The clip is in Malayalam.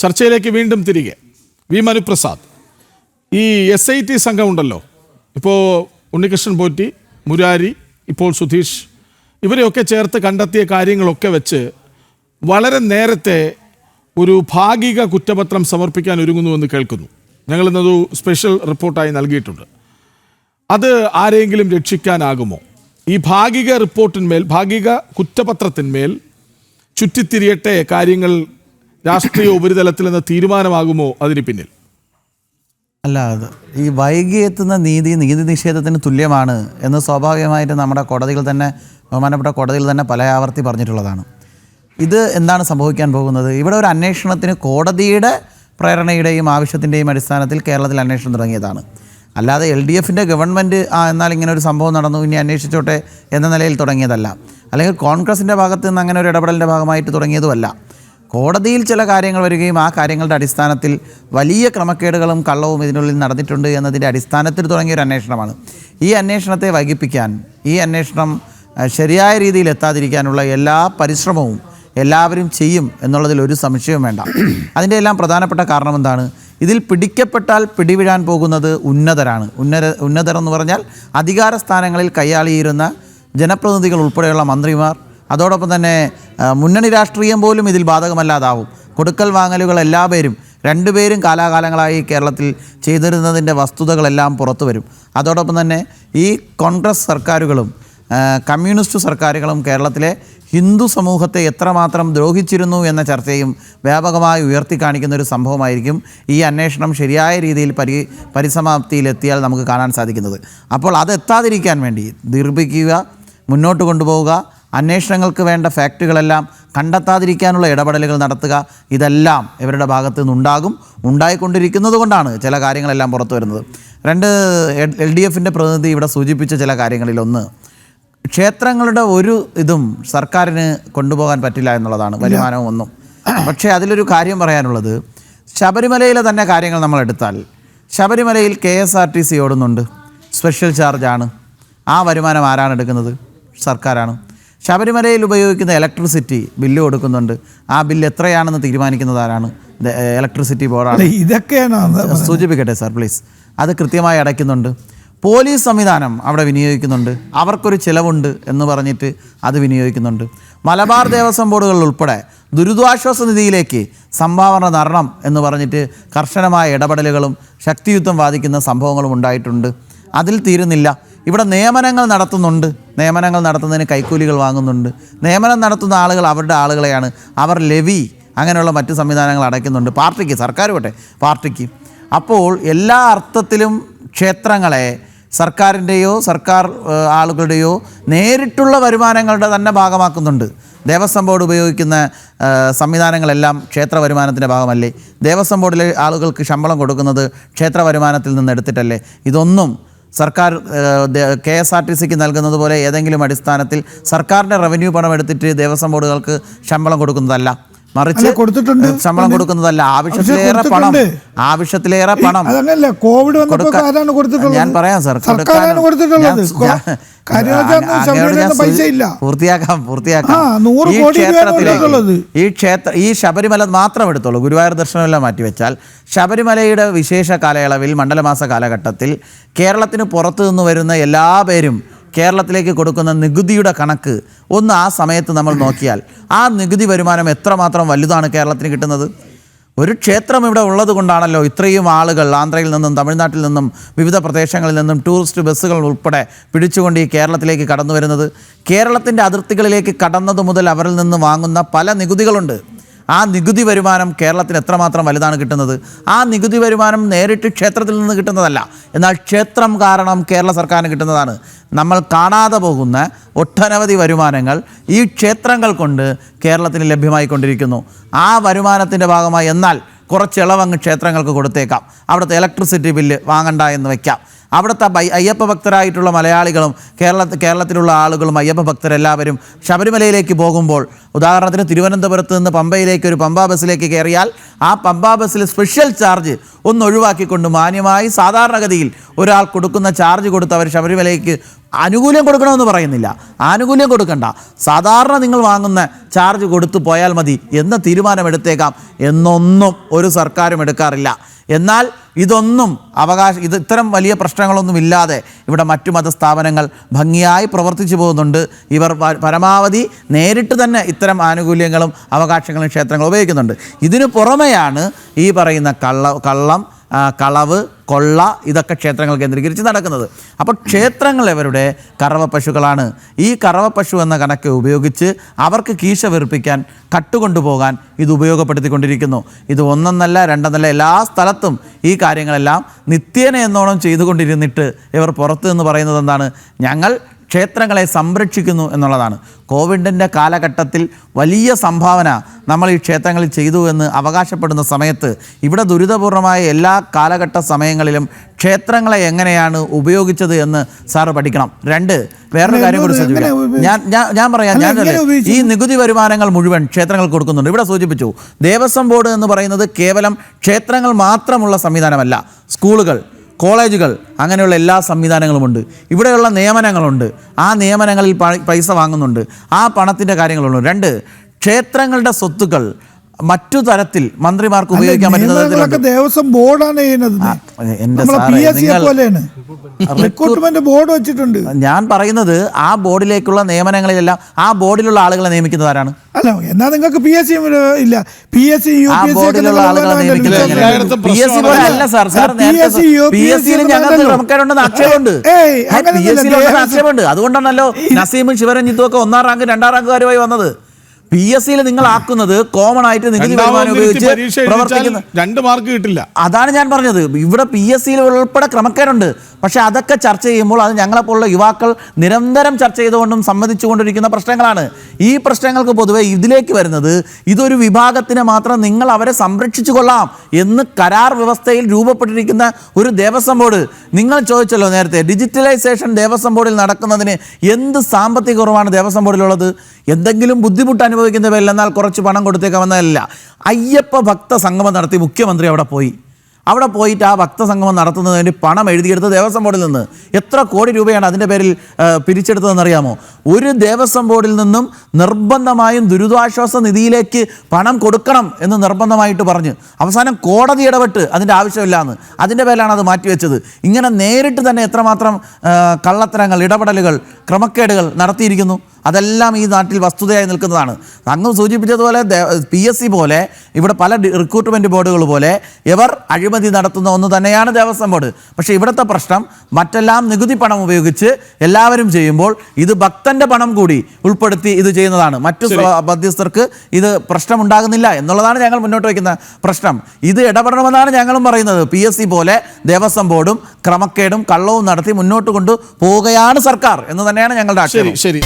ചർച്ചയിലേക്ക് വീണ്ടും തിരികെ. വി മനുപ്രസാദ്, ഈ SIT സംഘം ഉണ്ടല്ലോ, ഇപ്പോൾ ഉണ്ണികൃഷ്ണൻ പോറ്റി, മുരാരി, ഇപ്പോൾ സുധീഷ്, ഇവരെയൊക്കെ ചേർത്ത് കണ്ടെത്തിയ കാര്യങ്ങളൊക്കെ വെച്ച് വളരെ നേരത്തെ ഒരു ഭാഗിക കുറ്റപത്രം സമർപ്പിക്കാൻ ഒരുങ്ങുന്നുവെന്ന് കേൾക്കുന്നു. ഞങ്ങളിന്നൊരു സ്പെഷ്യൽ റിപ്പോർട്ടായി നൽകിയിട്ടുണ്ട്. അത് ആരെങ്കിലും രക്ഷിക്കാനാകുമോ? ഈ ഭാഗിക റിപ്പോർട്ടിന്മേൽ, ഭാഗിക കുറ്റപത്രത്തിന്മേൽ ചുറ്റിത്തിരിയട്ടെ കാര്യങ്ങൾ, രാഷ്ട്രീയ ഉപരിതലത്തിൽ നിന്ന് തീരുമാനമാകുമോ അതിന് പിന്നിൽ? അല്ല, അത് ഈ വൈകി എത്തുന്ന നീതി നിഷേധത്തിന് തുല്യമാണ് എന്ന് സ്വാഭാവികമായിട്ട് നമ്മുടെ കോടതികൾ തന്നെ, ബഹുമാനപ്പെട്ട കോടതികൾ തന്നെ പല ആവർത്തി പറഞ്ഞിട്ടുള്ളതാണ്. ഇത് എന്താണ് സംഭവിക്കാൻ പോകുന്നത്? ഇവിടെ ഒരു അന്വേഷണത്തിന് കോടതിയുടെ പ്രേരണയുടെയും ആവശ്യത്തിൻ്റെയും അടിസ്ഥാനത്തിൽ കേരളത്തിൽ അന്വേഷണം തുടങ്ങിയതാണ്. അല്ലാതെ LDFൻ്റെ ഗവൺമെൻറ് എന്നാൽ ഇങ്ങനെ ഒരു സംഭവം നടന്നു, ഇനി അന്വേഷിച്ചോട്ടെ എന്ന നിലയിൽ തുടങ്ങിയതല്ല. അല്ലെങ്കിൽ കോൺഗ്രസിൻ്റെ ഭാഗത്ത് നിന്ന് അങ്ങനെ ഒരു ഇടപെടലിൻ്റെ ഭാഗമായിട്ട് തുടങ്ങിയതുമല്ല. കോടതിയിൽ ചില കാര്യങ്ങൾ വരികയും ആ കാര്യങ്ങളുടെ അടിസ്ഥാനത്തിൽ വലിയ ക്രമക്കേടുകളും കള്ളവും ഇതിനുള്ളിൽ നടന്നിട്ടുണ്ട് എന്നതിൻ്റെ അടിസ്ഥാനത്തിൽ തുടങ്ങിയൊരു അന്വേഷണമാണ്. ഈ അന്വേഷണത്തെ വൈകിപ്പിക്കാൻ, ഈ അന്വേഷണം ശരിയായ രീതിയിൽ എത്താതിരിക്കാനുള്ള എല്ലാ പരിശ്രമവും എല്ലാവരും ചെയ്യും എന്നുള്ളതിൽ ഒരു സംശയവും വേണ്ട. അതിൻ്റെ എല്ലാം പ്രധാനപ്പെട്ട കാരണം എന്താണ്? ഇതിൽ പിടിക്കപ്പെട്ടാൽ പിടിവിഴാൻ പോകുന്നത് ഉന്നതരാണ്. ഉന്നതർ എന്ന് പറഞ്ഞാൽ അധികാര സ്ഥാനങ്ങളിൽ കൈയാളിയിരുന്ന ജനപ്രതിനിധികൾ ഉൾപ്പെടെയുള്ള മന്ത്രിമാർ, അതോടൊപ്പം തന്നെ മുന്നണി രാഷ്ട്രീയം പോലും ഇതിൽ ബാധകമല്ലാതാവും. കൊടുക്കൽ വാങ്ങലുകൾ എല്ലാവരും, രണ്ടുപേരും കാലാകാലങ്ങളായി കേരളത്തിൽ ചെയ്തിരുന്നതിൻ്റെ വസ്തുതകളെല്ലാം പുറത്തു വരും. അതോടൊപ്പം തന്നെ ഈ കോൺഗ്രസ് സർക്കാരുകളും കമ്മ്യൂണിസ്റ്റ് സർക്കാരുകളും കേരളത്തിലെ ഹിന്ദു സമൂഹത്തെ എത്രമാത്രം ദ്രോഹിച്ചിരുന്നു എന്ന ചർച്ചയും വ്യാപകമായി ഉയർത്തിക്കാണിക്കുന്ന ഒരു സംഭവമായിരിക്കും ഈ അന്വേഷണം ശരിയായ രീതിയിൽ പരിസമാപ്തിയിലെത്തിയാൽ നമുക്ക് കാണാൻ സാധിക്കുന്നത്. അപ്പോൾ അതെത്താതിരിക്കാൻ വേണ്ടി ദീർഘിപ്പിക്കുക, മുന്നോട്ട് കൊണ്ടുപോവുക, അന്വേഷണങ്ങൾക്ക് വേണ്ട ഫാക്റ്റുകളെല്ലാം കണ്ടെത്താതിരിക്കാനുള്ള ഇടപെടലുകൾ നടത്തുക, ഇതെല്ലാം ഇവരുടെ ഭാഗത്തു നിന്നുണ്ടാകും. ഉണ്ടായിക്കൊണ്ടിരിക്കുന്നത് കൊണ്ടാണ് ചില കാര്യങ്ങളെല്ലാം പുറത്തു വരുന്നത്. LDFൻ്റെ പ്രതിനിധി ഇവിടെ സൂചിപ്പിച്ച ചില കാര്യങ്ങളിലൊന്ന്, ക്ഷേത്രങ്ങളുടെ ഒരു ഇതും സർക്കാരിന് കൊണ്ടുപോകാൻ പറ്റില്ല എന്നുള്ളതാണ്, വരുമാനവും ഒന്നും. പക്ഷേ അതിലൊരു കാര്യം പറയാനുള്ളത്, ശബരിമലയിലെ തന്നെ കാര്യങ്ങൾ നമ്മൾ എടുത്താൽ, ശബരിമലയിൽ KSRTC ഓടുന്നുണ്ട്, സ്പെഷ്യൽ ചാർജാണ്. ആ വരുമാനം ആരാണ് എടുക്കുന്നത്? സർക്കാരാണ്. ശബരിമലയിൽ ഉപയോഗിക്കുന്ന ഇലക്ട്രിസിറ്റി ബില്ല് കൊടുക്കുന്നുണ്ട്. ആ ബില്ല് എത്രയാണെന്ന് തീരുമാനിക്കുന്നത് ആരാണ്? ഇലക്ട്രിസിറ്റി ബോർഡാണ്. ഇതൊക്കെയാണ് സൂചിപ്പിക്കട്ടെ സാർ പ്ലീസ്. അത് കൃത്യമായി അടയ്ക്കുന്നുണ്ട്. പോലീസ് സംവിധാനം അവിടെ വിനിയോഗിക്കുന്നുണ്ട്, അവർക്കൊരു ചിലവുണ്ട് എന്ന് പറഞ്ഞിട്ട് അത് വിനിയോഗിക്കുന്നുണ്ട്. മലബാർ ദേവസ്വം ബോർഡുകൾ ഉൾപ്പെടെ ദുരിതാശ്വാസ നിധിയിലേക്ക് സംഭാവന തരണം എന്ന് പറഞ്ഞിട്ട് കർശനമായ ഇടപെടലുകളും ശക്തിയുക്തം വാദിക്കുന്ന സംഭവങ്ങളും ഉണ്ടായിട്ടുണ്ട്. അതിൽ തീരുന്നില്ല. ഇവിടെ നിയമനങ്ങൾ നടത്തുന്നുണ്ട്, നിയമനങ്ങൾ നടത്തുന്നതിന് കൈക്കൂലികൾ വാങ്ങുന്നുണ്ട്. നിയമനം നടത്തുന്ന ആളുകൾ അവരുടെ ആളുകളെയാണ്, അവർ ലെവി അങ്ങനെയുള്ള മറ്റ് സംവിധാനങ്ങൾ അടയ്ക്കുന്നുണ്ട് പാർട്ടിക്ക്, സർക്കാർ പോട്ടെ പാർട്ടിക്ക്. അപ്പോൾ എല്ലാ അർത്ഥത്തിലും ക്ഷേത്രങ്ങളെ സർക്കാരിൻ്റെയോ സർക്കാർ ആളുകളുടെയോ നേരിട്ടുള്ള വരുമാനങ്ങളുടെ തന്നെ ഭാഗമാക്കുന്നുണ്ട്. ദേവസ്വം ബോർഡ് ഉപയോഗിക്കുന്ന സംവിധാനങ്ങളെല്ലാം ക്ഷേത്ര വരുമാനത്തിൻ്റെ ഭാഗമല്ലേ? ദേവസ്വം ബോർഡിലെ ആളുകൾക്ക് ശമ്പളം കൊടുക്കുന്നത് ക്ഷേത്ര വരുമാനത്തിൽ നിന്ന് എടുത്തിട്ടല്ലേ? ഇതൊന്നും സർക്കാർ KSRTCക്ക് നൽകുന്നത് പോലെ ഏതെങ്കിലും അടിസ്ഥാനത്തിൽ സർക്കാരിൻ്റെ റവന്യൂ പണം എടുത്തിട്ട് ദേവസ്വം ബോർഡുകൾക്ക് ശമ്പളം കൊടുക്കുന്നതല്ല, മറിച്ച് ശമ്പളം കൊടുക്കുന്നതല്ല. ആവശ്യത്തിലേറെ പണം ഞാൻ പറയാം സാർ, ഈ ശബരിമല മാത്രം എടുത്തോളൂ, ഗുരുവായൂർ ദർശനമെല്ലാം മാറ്റിവെച്ചാൽ ശബരിമലയുടെ വിശേഷ കാലയളവിൽ, മണ്ഡലമാസ കാലഘട്ടത്തിൽ കേരളത്തിന് പുറത്തു നിന്ന് വരുന്ന എല്ലാ പേരും കേരളത്തിലേക്ക് കൊടുക്കുന്ന നികുതിയുടെ കണക്ക് ഒന്ന് ആ സമയത്ത് നമ്മൾ നോക്കിയാൽ ആ നികുതി വരുമാനം എത്രമാത്രം വലുതാണ് കേരളത്തിന് കിട്ടുന്നത്. ഒരു ക്ഷേത്രം ഇവിടെ ഉള്ളത് കൊണ്ടാണല്ലോ ഇത്രയും ആളുകൾ ആന്ധ്രയിൽ നിന്നും തമിഴ്നാട്ടിൽ നിന്നും വിവിധ പ്രദേശങ്ങളിൽ നിന്നും ടൂറിസ്റ്റ് ബസ്സുകൾ ഉൾപ്പെടെ പിടിച്ചുകൊണ്ട് ഈ കേരളത്തിലേക്ക് കടന്നു വരുന്നത്. കേരളത്തിൻ്റെ അതിർത്തികളിലേക്ക് കടന്നത് മുതൽ അവരിൽ നിന്ന് വാങ്ങുന്ന പല നികുതികളുണ്ട്. ആ നികുതി വരുമാനം കേരളത്തിന് എത്രമാത്രം വലുതാണ് കിട്ടുന്നത്? ആ നികുതി വരുമാനം നേരിട്ട് ക്ഷേത്രത്തിൽ നിന്ന് കിട്ടുന്നതല്ല, എന്നാൽ ക്ഷേത്രം കാരണം കേരള സർക്കാരിന് കിട്ടുന്നതാണ്. നമ്മൾ കാണാതെ പോകുന്ന ഒട്ടനവധി വരുമാനങ്ങൾ ഈ ക്ഷേത്രങ്ങൾ കൊണ്ട് കേരളത്തിന് ലഭ്യമായിക്കൊണ്ടിരിക്കുന്നു. ആ വരുമാനത്തിൻ്റെ ഭാഗമായി എന്നാൽ കുറച്ച് ഇളവങ്ങ് ക്ഷേത്രങ്ങൾക്ക് കൊടുത്തേക്കാം, അവിടുത്തെ ഇലക്ട്രിസിറ്റി ബില്ല് വാങ്ങണ്ട എന്ന് വയ്ക്കാം. അവിടുത്തെ അയ്യപ്പ ഭക്തരായിട്ടുള്ള മലയാളികളും കേരളത്തിലുള്ള ആളുകളും അയ്യപ്പ ഭക്തരെല്ലാവരും ശബരിമലയിലേക്ക് പോകുമ്പോൾ, ഉദാഹരണത്തിന് തിരുവനന്തപുരത്ത് നിന്ന് പമ്പയിലേക്ക് ഒരു പമ്പാ ബസ്സിലേക്ക് കയറിയാൽ ആ പമ്പാ ബസ്സിൽ സ്പെഷ്യൽ ചാർജ് ഒന്ന് ഒഴിവാക്കിക്കൊണ്ട് മാന്യമായി സാധാരണഗതിയിൽ ഒരാൾ കൊടുക്കുന്ന ചാർജ് കൊടുത്ത് അവർ ശബരിമലയ്ക്ക് ആനുകൂല്യം കൊടുക്കണമെന്ന് പറയുന്നില്ല, ആനുകൂല്യം കൊടുക്കണ്ട, സാധാരണ നിങ്ങൾ വാങ്ങുന്ന ചാർജ് കൊടുത്തു പോയാൽ മതി എന്ന തീരുമാനമെടുത്തേക്കാം എന്നൊന്നും ഒരു സർക്കാരും എടുക്കാറില്ല. എന്നാൽ ഇതൊന്നും ഇത്തരം വലിയ പ്രശ്നങ്ങളൊന്നും ഇല്ലാതെ ഇവിടെ മറ്റു മതസ്ഥാപനങ്ങൾ ഭംഗിയായി പ്രവർത്തിച്ചു പോകുന്നുണ്ട്. ഇവർ പരമാവധി നേരിട്ട് തന്നെ ഇത്തരം ആനുകൂല്യങ്ങളും അവകാശങ്ങളും ക്ഷേത്രങ്ങൾ ഉപയോഗിക്കുന്നുണ്ട്. ഇതിനു പുറമെയാണ് ഈ പറയുന്ന കള്ളം, കളവ്, കൊള്ള ഇതൊക്കെ ക്ഷേത്രങ്ങൾ കേന്ദ്രീകരിച്ച് നടക്കുന്നത്. അപ്പോൾ ക്ഷേത്രങ്ങൾ ഇവരുടെ കറവ പശുക്കളാണ്. ഈ കറവ പശു എന്ന കണക്ക് ഉപയോഗിച്ച് അവർക്ക് കീശ വെറുപ്പിക്കാൻ, കട്ടുകൊണ്ടുപോകാൻ ഇത് ഉപയോഗപ്പെടുത്തിക്കൊണ്ടിരിക്കുന്നു. ഇത് ഒന്നൊന്നല്ല രണ്ടെന്നല്ല, എല്ലാ സ്ഥലത്തും ഈ കാര്യങ്ങളെല്ലാം നിത്യേന എന്നോണം ചെയ്തുകൊണ്ടിരുന്നിട്ട് ഇവർ പുറത്ത് നിന്ന് പറയുന്നത് എന്താണ്? ഞങ്ങൾ ക്ഷേത്രങ്ങളെ സംരക്ഷിക്കുന്നു എന്നുള്ളതാണ്. കോവിഡിൻ്റെ കാലഘട്ടത്തിൽ വലിയ സംഭാവന നമ്മൾ ഈ ക്ഷേത്രങ്ങളിൽ ചെയ്തു എന്ന് അവകാശപ്പെടുന്ന സമയത്ത് ഇവിടെ ദുരിതപൂർണമായ എല്ലാ കാലഘട്ട സമയങ്ങളിലും ക്ഷേത്രങ്ങളെ എങ്ങനെയാണ് ഉപയോഗിച്ചത് എന്ന് സാറ് പഠിക്കണം. വേറൊരു കാര്യം കൂടി സൂചിപ്പിക്കാം. ഞാൻ പറയാം, ഈ നികുതി വരുമാനങ്ങൾ മുഴുവൻ ക്ഷേത്രങ്ങൾ കൊടുക്കുന്നുണ്ട്. ഇവിടെ സൂചിപ്പിച്ചു, ദേവസ്വം ബോർഡ് എന്ന് പറയുന്നത് കേവലം ക്ഷേത്രങ്ങൾ മാത്രമുള്ള സംവിധാനമല്ല. സ്കൂളുകൾ, കോളേജുകൾ, അങ്ങനെയുള്ള എല്ലാ സംവിധാനങ്ങളുമുണ്ട്. ഇവിടെയുള്ള നിയമനങ്ങളുണ്ട്. ആ നിയമനങ്ങളിൽ പൈസ വാങ്ങുന്നുണ്ട്. ആ പണത്തിൻ്റെ കാര്യങ്ങളുണ്ട്. ക്ഷേത്രങ്ങളുടെ സ്വത്തുക്കൾ മറ്റു തരത്തിൽ മന്ത്രിമാർക്ക് ഉപയോഗിക്കാൻ പറ്റുന്നത് ദേവസ്വം ബോർഡാണ് ചെയ്യുന്നത്. ബോർഡ് വെച്ചിട്ടുണ്ട്. ഞാൻ പറയുന്നത് ആ ബോർഡിലേക്കുള്ള നിയമനങ്ങളിലെല്ലാം ആ ബോർഡിലുള്ള ആളുകളെ നിയമിക്കുന്നത് ആരാണ്? അല്ല, എന്നാ നിങ്ങൾക്ക് PSC ഇല്ല. PSC ബോർഡിലുള്ള ആളുകളെ നിയമിക്കുന്നത് PSC പോലെ അല്ല സാർ. ഞങ്ങൾക്ക് ക്രമക്കേടുണ്ടെന്ന് ആക്ഷേപമുണ്ട്. ആക്ഷേപമുണ്ട്. അതുകൊണ്ടാണല്ലോ നസീമും ശിവരഞ്ജിത്തും ഒക്കെ 1ാം റാങ്ക് 2ാം റാങ്കുകാരുമായി വന്നത്. PSC നിങ്ങൾ ആക്കുന്നത് കോമൺ ആയിട്ട് നികുതി വരുമാനം ഉപയോഗിച്ച് പ്രവർത്തിക്കുന്ന 2 മാർക്ക് കിട്ടില്ല. അതാണ് ഞാൻ പറഞ്ഞത്. ഇവിടെ PSC ഉൾപ്പെടെ ക്രമക്കേടുണ്ട്. പക്ഷെ അതൊക്കെ ചർച്ച ചെയ്യുമ്പോൾ അത് ഞങ്ങളെപ്പോലുള്ള യുവാക്കൾ നിരന്തരം ചർച്ച ചെയ്തുകൊണ്ടും സമ്മതിച്ചുകൊണ്ടിരിക്കുന്ന പ്രശ്നങ്ങളാണ്. ഈ പ്രശ്നങ്ങൾക്ക് പൊതുവെ ഇതിലേക്ക് വരുന്നത് ഇതൊരു വിഭാഗത്തിന് മാത്രം നിങ്ങൾ അവരെ സംരക്ഷിച്ചു കൊള്ളാം എന്ന് കരാർ വ്യവസ്ഥയിൽ രൂപപ്പെട്ടിരിക്കുന്ന ഒരു ദേവസ്വം ബോർഡ്. നിങ്ങൾ ചോദിച്ചല്ലോ നേരത്തെ, ഡിജിറ്റലൈസേഷൻ ദേവസ്വം ബോർഡിൽ നടക്കുന്നതിന് എന്ത് സാമ്പത്തിക കുറവാണ് ദേവസ്വം ബോർഡിലുള്ളത്? എന്തെങ്കിലും ബുദ്ധിമുട്ട് അനുഭവിക്കുന്ന പേരിൽ എന്നാൽ കുറച്ച് പണം കൊടുത്തേക്കാമെന്നല്ല. അയ്യപ്പ ഭക്ത സംഗമം നടത്തി മുഖ്യമന്ത്രി അവിടെ പോയിട്ട് ആ ഭക്തസംഗമം നടത്തുന്നതിന് വേണ്ടി പണം എഴുതിയെടുത്ത് ദേവസ്വം ബോർഡിൽ നിന്ന് എത്ര കോടി രൂപയാണ് അതിൻ്റെ പേരിൽ പിരിച്ചെടുത്തതെന്നറിയാമോ? ഒരു ദേവസ്വം ബോർഡിൽ നിന്നും നിർബന്ധമായും ദുരിതാശ്വാസ നിധിയിലേക്ക് പണം കൊടുക്കണം എന്ന് നിർബന്ധമായിട്ട് പറഞ്ഞ് അവസാനം കോടതി ഇടപെട്ട് അതിൻ്റെ ആവശ്യമില്ല എന്ന്, അതിൻ്റെ പേരിലാണ് അത് മാറ്റിവെച്ചത്. ഇങ്ങനെ നേരിട്ട് തന്നെ എത്രമാത്രം കള്ളത്തരങ്ങൾ, ഇടപെടലുകൾ, ക്രമക്കേടുകൾ നടത്തിയിരിക്കുന്നു. അതെല്ലാം ഈ നാട്ടിൽ വസ്തുതയായി നിൽക്കുന്നതാണ്. അങ്ങ് സൂചിപ്പിച്ചതുപോലെ PSC പോലെ ഇവിടെ പല റിക്രൂട്ട്മെൻറ്റ് ബോർഡുകൾ പോലെ ഇവർ അഴിമതി നടത്തുന്ന ഒന്ന് തന്നെയാണ് ദേവസ്വം ബോർഡ്. പക്ഷേ ഇവിടുത്തെ പ്രശ്നം മറ്റെല്ലാം നികുതി പണം ഉപയോഗിച്ച് എല്ലാവരും ചെയ്യുമ്പോൾ ഇത് ഭക്തൻ്റെ പണം കൂടി ഉൾപ്പെടുത്തി ഇത് ചെയ്യുന്നതാണ്. മറ്റു മധ്യസ്ഥർക്ക് ഇത് പ്രശ്നമുണ്ടാകുന്നില്ല എന്നുള്ളതാണ് ഞങ്ങൾ മുന്നോട്ട് വയ്ക്കുന്ന പ്രശ്നം. ഇത് ഇടപെടണമെന്നാണ് ഞങ്ങളും പറയുന്നത്. PSC പോലെ ദേവസ്വം ബോർഡും ക്രമക്കേടും കള്ളവും നടത്തി മുന്നോട്ട് കൊണ്ടു പോവുകയാണ് സർക്കാർ എന്ന് തന്നെയാണ് ഞങ്ങളുടെ ആക്ഷേപം. ശരി.